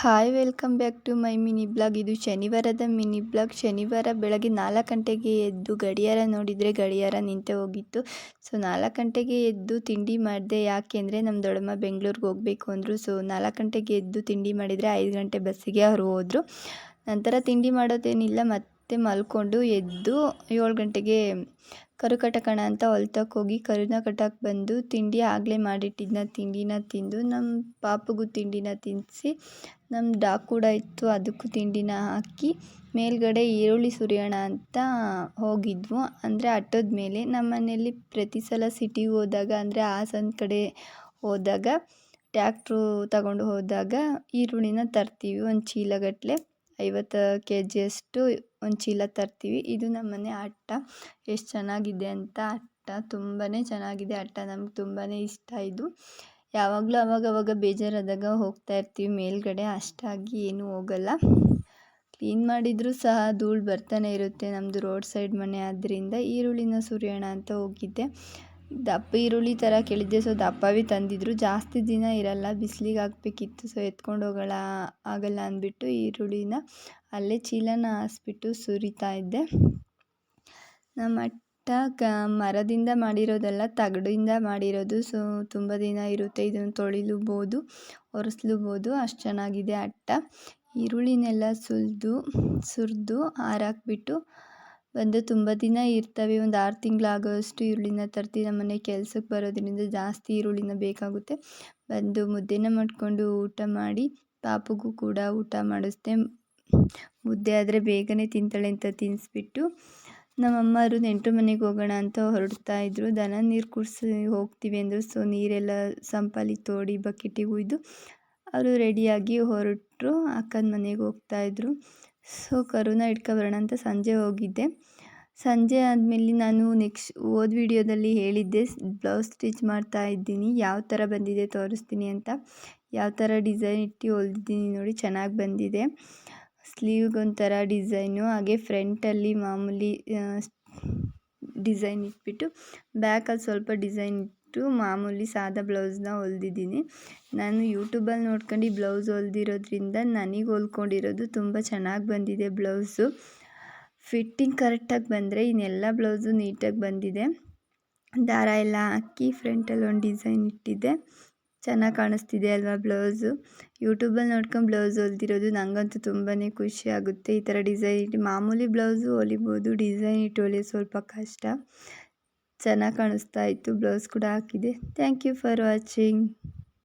Hi welcome back to my mini blog. ಇದು ಶನಿವಾರದ mini blog. ಶನಿವಾರ ಬೆಳಗ್ಗೆ 4 ಗಂಟೆಗೆ ಎದ್ದು ಗಡಿಯಾರ ನೋಡಿದರೆ ಗಡಿಯಾರ ನಿಂತೇ ಹೋಗಿತ್ತು. ಸೊ 4 ಗಂಟೆಗೆ ಎದ್ದು ತಿಂಡಿ ಮಾಡಿದೆ. ಯಾಕೆಂದರೆ ನಮ್ಮ ದೊಡ್ಡಮ್ಮ ಬೆಂಗಳೂರಿಗೆ ಹೋಗಬೇಕು ಅಂದರು. ಸೊ 4 ಗಂಟೆಗೆ ಎದ್ದು ತಿಂಡಿ ಮಾಡಿದರೆ 5 ಗಂಟೆ ಬಸ್ಸಿಗೆ ಅವರು ಹೋದರು. ನಂತರ ತಿಂಡಿ ಮಾಡೋದೇನಿಲ್ಲ, ಮತ್ತೆ ಮಲ್ಕೊಂಡು ಎದ್ದು 7 ಗಂಟೆಗೆ ಕರು ಕಟ್ಟೋಣ ಅಂತ ಹೊಲ್ತಕ್ಕೆ ಹೋಗಿ ಕರುನ ಕಟ್ಟಕ್ಕೆ ಬಂದು ತಿಂಡಿ ಆಗಲೇ ಮಾಡಿಟ್ಟಿದ್ದ ತಿಂಡಿನ ತಿಂದು ನಮ್ಮ ಪಾಪುಗೂ ತಿಂಡಿನ ತಿನ್ನಿಸಿ ನಮ್ಮ ಡಾಗ್ ಕೂಡ ಇತ್ತು, ಅದಕ್ಕೂ ತಿಂಡಿನ ಹಾಕಿ ಮೇಲ್ಗಡೆ ಈರುಳ್ಳಿ ಸುರಿಯೋಣ ಅಂತ ಹೋಗಿದ್ವು. ಅಂದರೆ ಆಟೋದ ಮೇಲೆ. ನಮ್ಮ ಮನೆಯಲ್ಲಿ ಪ್ರತಿ ಸಲ ಸಿಟಿಗೆ ಹೋದಾಗ ಅಂದರೆ ಹಾಸನ ಕಡೆ ಹೋದಾಗ ಟ್ಯಾಕ್ಟ್ರು ತಗೊಂಡು ಹೋದಾಗ ಈರುಳ್ಳಿನ ತರ್ತೀವಿ. ಒಂದು ಚೀಲಗಟ್ಟಲೆ 50 kg ಅಷ್ಟು ಒಂದು ಚೀಲ ತರ್ತೀವಿ. ಇದು ನಮ್ಮ ಮನೆ ಅಟ್ಟ. ಎಷ್ಟು ಚೆನ್ನಾಗಿದೆ ಅಂತ ಅಟ್ಟ, ತುಂಬಾ ಚೆನ್ನಾಗಿದೆ ಅಟ್ಟ. ನಮ್ಗೆ ತುಂಬಾ ಇಷ್ಟ ಇದು. ಯಾವಾಗಲೂ ಅವಾಗವಾಗ ಬೇಜಾರಾದಾಗ ಹೋಗ್ತಾ ಇರ್ತೀವಿ ಮೇಲ್ಗಡೆ, ಅಷ್ಟಾಗಿ ಏನೂ ಹೋಗಲ್ಲ. ಕ್ಲೀನ್ ಮಾಡಿದರೂ ಸಹ ಧೂಳು ಬರ್ತಾನೆ ಇರುತ್ತೆ. ನಮ್ಮದು ರೋಡ್ ಸೈಡ್ ಮನೆ ಆದ್ದರಿಂದ ಈರುಳ್ಳಿನ ಸುರಿಯೋಣ ಅಂತ ಹೋಗಿದ್ದೆ. ದಪ್ಪ ಈರುಳ್ಳಿ ಥರ ಕೇಳಿದ್ದೆ. ಸೊ ದಪ್ಪವೇ ತಂದಿದ್ರು, ಜಾಸ್ತಿ ದಿನ ಇರಲ್ಲ, ಬಿಸಿಲಿಗೆ ಹಾಕಬೇಕಿತ್ತು. ಸೊ ಎತ್ಕೊಂಡು ಆಗಲ್ಲ ಅಂದ್ಬಿಟ್ಟು ಈರುಳ್ಳಿನ ಅಲ್ಲೇ ಚೀಲನ ಹಾಸ್ಬಿಟ್ಟು ಸುರಿತಾ ಇದ್ದೆ. ನಮ್ಮ ಅಟ್ಟ ಮರದಿಂದ ಮಾಡಿರೋದಲ್ಲ, ತಗಡಿಂದ ಮಾಡಿರೋದು. ಸೊ ತುಂಬ ದಿನ ಇರುತ್ತೆ. ಇದನ್ನು ತೊಳಿಲೂಬೋದು, ಒರೆಸ್ಲೂಬೋದು, ಅಷ್ಟು ಚೆನ್ನಾಗಿದೆ ಅಟ್ಟ. ಈರುಳ್ಳಿನೆಲ್ಲ ಸುರಿದು ಆರಾಕ್ಬಿಟ್ಟು ಬಂದು ತುಂಬ ದಿನ ಇರ್ತವೆ. ಒಂದು 6 ತಿಂಗಳಾಗೋಷ್ಟು ಈರುಳ್ಳಿನ ತರ್ತೀವಿ. ನಮ್ಮ ಮನೆ ಕೆಲಸಕ್ಕೆ ಬರೋದ್ರಿಂದ ಜಾಸ್ತಿ ಈರುಳ್ಳಿನ ಬೇಕಾಗುತ್ತೆ. ಬಂದು ಮುದ್ದೆನ ಮಾಡಿಕೊಂಡು ಊಟ ಮಾಡಿ ಪಾಪುಗೂ ಕೂಡ ಊಟ ಮಾಡಿಸ್ದೆ. ಮುದ್ದೆ ಆದರೆ ಬೇಗನೆ ತಿಂತಾಳೆ ಅಂತ ತಿನ್ನಿಸ್ಬಿಟ್ಟು ನಮ್ಮಮ್ಮರು ನೆಂಟರು ಮನೆಗೆ ಹೋಗೋಣ ಅಂತ ಹೊರಡ್ತಾ ಇದ್ರು. ದನ ನೀರು ಕುಡಿಸಿ ಹೋಗ್ತೀವಿ ಅಂದರು. ಸೊ ನೀರೆಲ್ಲ ಸಂಪಲ್ಲಿ ತೋಡಿ ಬಕೆಟಿಗೆ ಹುಯ್ದು ಅವರು ರೆಡಿಯಾಗಿ ಹೊರಟರು. ಅಕ್ಕನ ಮನೆಗೆ ಹೋಗ್ತಾಯಿದ್ರು. ಸೊ ಕರುನ ಇಟ್ಕೊಬರೋಣ ಅಂತ ಸಂಜೆ ಹೋಗಿದ್ದೆ. ಸಂಜೆ ಆದಮೇಲೆ ನಾನು ಹೋದ ವಿಡಿಯೋದಲ್ಲಿ ಹೇಳಿದ್ದೆ ಬ್ಲೌಸ್ ಸ್ಟಿಚ್ ಮಾಡ್ತಾ ಇದ್ದೀನಿ, ಯಾವ ಥರ ಬಂದಿದೆ ತೋರಿಸ್ತೀನಿ ಅಂತ. ಯಾವ ಥರ ಡಿಸೈನ್ ಇಟ್ಟು ಹೊಲ್ದಿದ್ದೀನಿ ನೋಡಿ, ಚೆನ್ನಾಗಿ ಬಂದಿದೆ. ಸ್ಲೀವ್ಗೊಂಥರ ಡಿಸೈನು, ಹಾಗೆ ಫ್ರಂಟಲ್ಲಿ ಮಾಮೂಲಿ ಡಿಸೈನ್ ಇಟ್ಬಿಟ್ಟು ಬ್ಯಾಕಲ್ಲಿ ಸ್ವಲ್ಪ ಡಿಸೈನ್ ಇಟ್ಟು ಮಾಮೂಲಿ ಸಾದಾ ಬ್ಲೌಸ್ನ ಹೊಲ್ದಿದ್ದೀನಿ. ನಾನು ಯೂಟ್ಯೂಬಲ್ಲಿ ನೋಡ್ಕೊಂಡು ಈ ಬ್ಲೌಸ್ ಹೊಲ್ದಿರೋದ್ರಿಂದ ನನಗೆ ಹೊಲ್ಕೊಂಡಿರೋದು ತುಂಬ ಚೆನ್ನಾಗಿ ಬಂದಿದೆ ಬ್ಲೌಸು. ಫಿಟ್ಟಿಂಗ್ ಕರೆಕ್ಟಾಗಿ ಬಂದರೆ ಇನ್ನೆಲ್ಲ ಬ್ಲೌಸು ನೀಟಾಗಿ ಬಂದಿದೆ. ದಾರ ಎಲ್ಲ ಹಾಕಿ ಫ್ರಂಟಲ್ಲಿ ಒಂದು ಡಿಸೈನ್ ಇಟ್ಟಿದ್ದೆ. ಚೆನ್ನಾಗಿ ಕಾಣಿಸ್ತಿದೆ ಅಲ್ವಾ ಬ್ಲೌಸು. ಯೂಟ್ಯೂಬಲ್ಲಿ ನೋಡ್ಕೊಂಡು ಬ್ಲೌಸ್ ಹೊಲ್ದಿರೋದು ನನಗಂತೂ ತುಂಬಾ ಖುಷಿ ಆಗುತ್ತೆ. ಈ ಥರ ಡಿಸೈನ್ ಇಟ್ಟು ಮಾಮೂಲಿ ಬ್ಲೌಸು ಹೊಲಿಬೋದು, ಡಿಸೈನ್ ಇಟ್ಟು ಹೊಲಿಯೋದು ಸ್ವಲ್ಪ ಕಷ್ಟ. ಚೆನ್ನಾಗಿ ಕಾಣಿಸ್ತಾ ಇತ್ತು. ಬ್ಲೌಸ್ ಕೂಡ ಹಾಕಿದೆ. Thank you for watching.